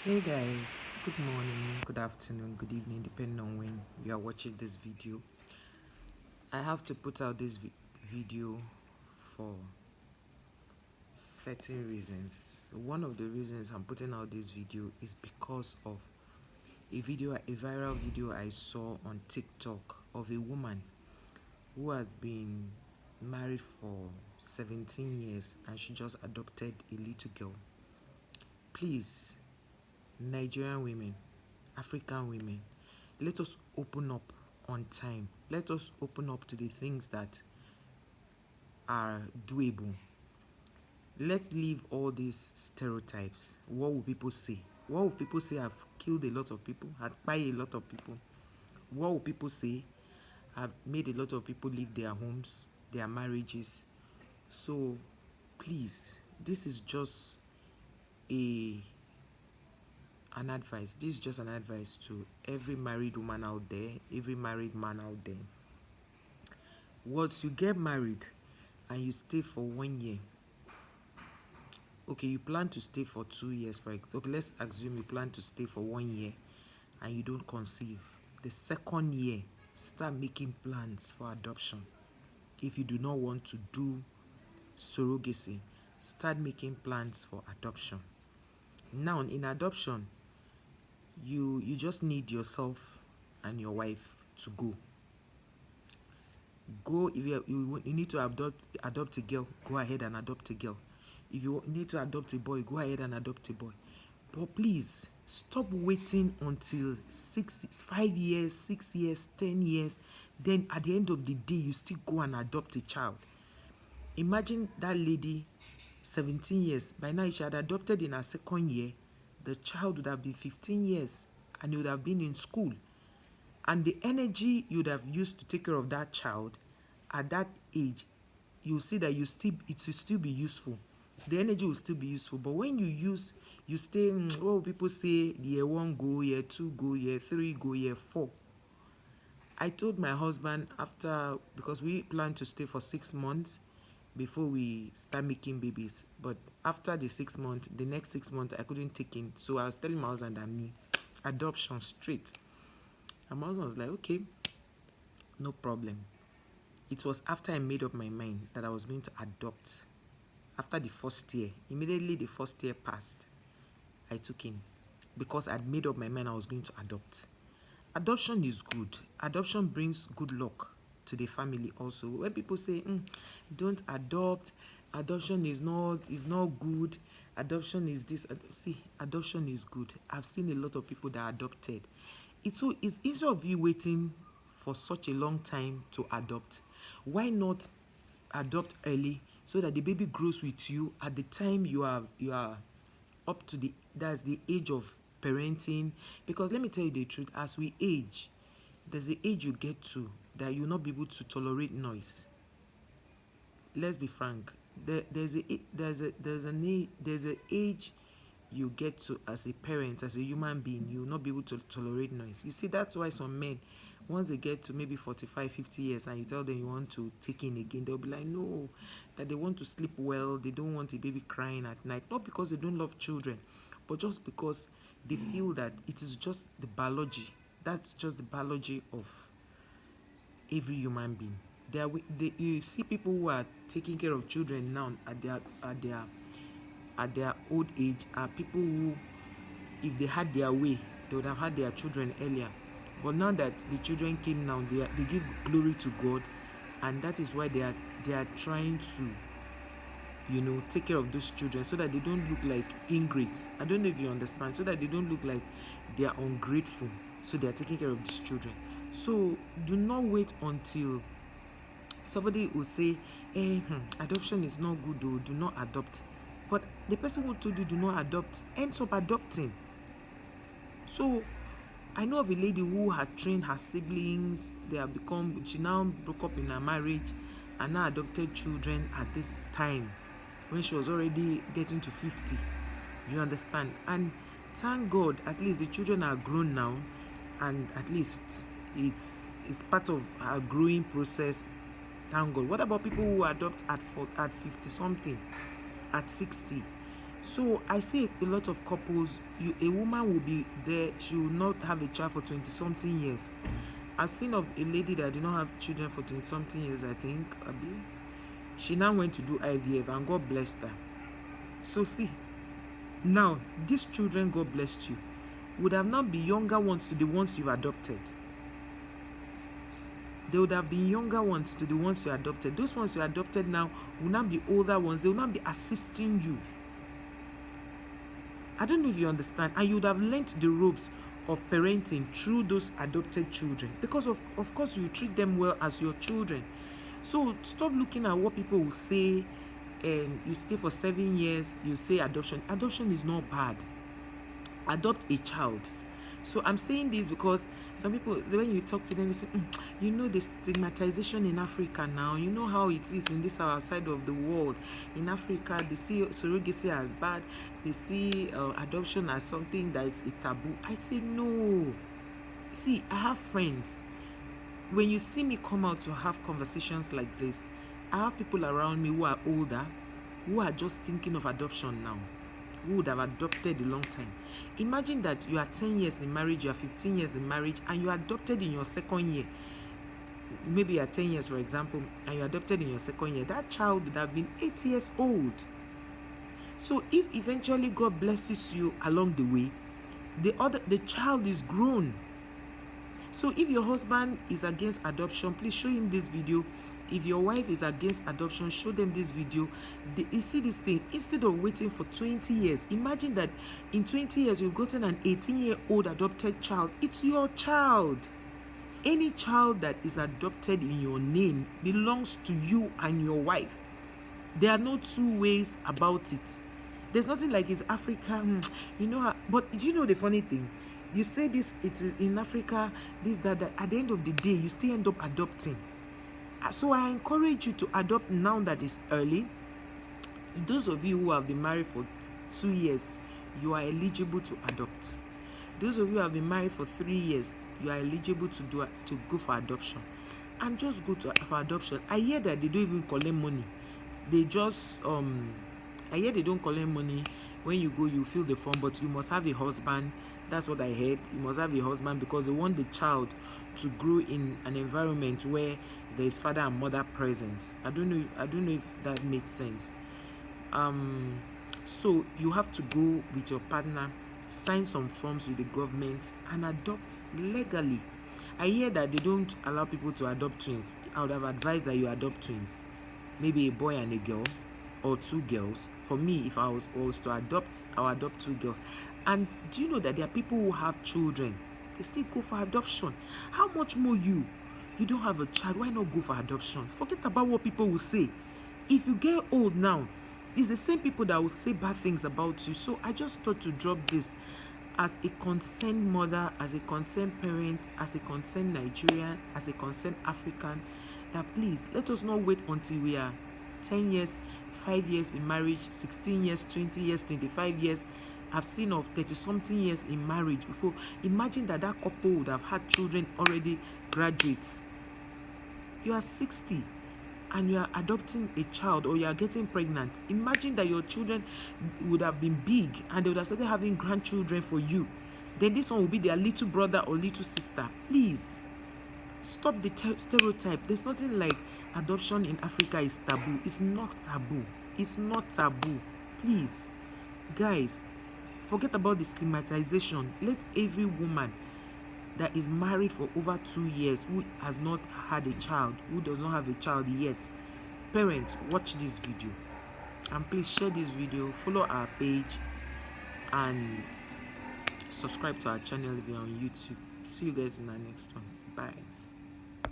Hey guys, good morning, good afternoon, good evening, depending on when you are watching this video. I have to put out this video for certain reasons. One of the reasons I'm putting out this video is because of a viral video I saw on TikTok of a woman who has been married for 17 years and she just adopted a little girl. Please, Nigerian women, African women, let us open up on time. Let us open up to the things that are doable. Let's leave all these stereotypes. What will people say? What will people say? I've killed a lot of people, had kpai a lot of people. What will people say? I've made a lot of people leave their homes, their marriages. So please, this is just a an advice. This is just an advice to every married woman out there, every married man out there. Once you get married and you stay for 1 year, okay, you plan to stay for 2 years, for example. Okay, let's assume you plan to stay for 1 year and you don't conceive. The second year, start making plans for adoption. If you do not want to do surrogacy, start making plans for adoption. Now, in adoption, you just need yourself and your wife to go. If you need to adopt a girl, go ahead and adopt a girl. If you need to adopt a boy, go ahead and adopt a boy. But please, stop waiting until 5 years, 6 years, 10 years. Then at the end of the day, you still go and adopt a child. Imagine that lady, 17 years. By now, she had adopted in her second year. The child would have been 15 years and he would have been in school. And the energy you would have used to take care of that child at that age, you'll see that it will still be useful. The energy will still be useful. But when you stay, what will people say, year 1 go, year 2 go, year 3 go, year 4. I told my husband because we planned to stay for 6 months before we start making babies. But after the 6 months, the next 6 months, I couldn't take in. So I was telling my husband and me, adoption straight. And my husband was like, okay, no problem. It was after I made up my mind that I was going to adopt. After the first year, immediately the first year passed, I took in because I'd made up my mind I was going to adopt. Adoption is good. Adoption brings good luck to the family also. When people say, don't adopt, adoption is not good, adoption is this. See, adoption is good. I've seen a lot of people that adopted. It's easier of you waiting for such a long time to adopt. Why not adopt early so that the baby grows with you at the time you are up to that's the age of parenting? Because let me tell you the truth, as we age, there's the age you get to that you'll not be able to tolerate noise. Let's be frank. There's an age you get to as a parent, as a human being, you will not be able to tolerate noise. You see, that's why some men, once they get to maybe 45, 50 years and you tell them you want to take in again, they'll be like, no, that they want to sleep well, they don't want a baby crying at night. Not because they don't love children, but just because they feel that it is just the biology. That's just the biology of every human being. You see people who are taking care of children now at their old age are people who, if they had their way, they would have had their children earlier. But now that the children came now, they give glory to God, and that is why they are trying to, take care of those children so that they don't look like ingrates. I don't know if you understand. So that they don't look like they are ungrateful. So they are taking care of these children. So do not wait until somebody will say, adoption is not good, though, do not adopt. But the person who told you do not adopt ends up adopting. So I know of a lady who had trained her siblings. She now broke up in her marriage and now adopted children at this time when she was already getting to 50. You understand? And thank God, at least the children are grown now, and at least it's part of her growing process. Thank God. What about people who adopt at 50 something, at 60? So I see a lot of couples, a woman will be there, she will not have a child for 20 something years. I've seen of a lady that did not have children for 20 something years, I think. She now went to do IVF and God blessed her. So see, now these children God blessed you would have not been younger ones to the ones you've adopted. They would have been younger ones to the ones you adopted. Those ones you adopted now will not be older ones. They will not be assisting you. I don't know if you understand. And you would have learnt the ropes of parenting through those adopted children, because of course you treat them well as your children. So stop looking at what people will say. And you stay for 7 years, you say adoption is not bad. Adopt a child. So I'm saying this because some people, when you talk to them, they say, you know, the stigmatization in Africa now, you know how it is in this outside of the world. In Africa, they see surrogacy as bad. They see adoption as something that is a taboo. I say, no. See, I have friends. When you see me come out to have conversations like this, I have people around me who are older, who are just thinking of adoption now, who would have adopted a long time. Imagine that you are 10 years in marriage, you are 15 years in marriage, and you adopted in your second year. Maybe you are 10 years, for example, and you adopted in your second year. That child would have been 8 years old. So if eventually God blesses you along the way, the child is grown. So if your husband is against adoption, please show him this video. If your wife is against adoption, show them this video. You see this thing, instead of waiting for 20 years, imagine that in 20 years you've gotten an 18-year-old adopted child. It's your child. Any child that is adopted in your name belongs to you and your wife. There are no two ways about it. There's nothing like it's Africa, you know how, but do you know the funny thing? You say this, it's in Africa, this, that, at the end of the day, you still end up adopting. So I encourage you to adopt now that is early. Those of you who have been married for 2 years, you are eligible to adopt. Those of you who have been married for 3 years, you are eligible to go for adoption. And just go for adoption. I hear that they don't even collect money. They just I hear they don't collect money. When you go, you fill the form, but you must have a husband. That's what I heard. You must have a husband because they want the child to grow in an environment where there is father and mother presence. I don't know if that makes sense. So you have to go with your partner, sign some forms with the government, and adopt legally. I hear that they don't allow people to adopt twins. I would have advised that you adopt twins, maybe a boy and a girl, or 2 girls. For me, if I was to adopt, I'll adopt 2 girls. And do you know that there are people who have children, they still go for adoption? How much more you don't have a child? Why not go for adoption? Forget about what people will say. If you get old now, it's the same people that will say bad things about you. So I just thought to drop this as a concerned mother, as a concerned parent, as a concerned Nigerian, as a concerned African, that please let us not wait until we are 10 years, 5 years in marriage, 16 years, 20 years, 25 years. I've seen of 30-something years in marriage before. Imagine that couple would have had children already graduates. You are 60 and you are adopting a child, or you are getting pregnant. Imagine that your children would have been big and they would have started having grandchildren for you. Then this one will be their little brother or little sister. Please stop the stereotype. There's nothing like adoption in Africa is taboo. It's not taboo. It's not taboo. Please, guys, forget about the stigmatization. Let every woman that is married for over 2 years, who has not had a child, who does not have a child yet, parents, watch this video. And please share this video, follow our page, and subscribe to our channel if you're on YouTube. See you guys in the next one. Bye.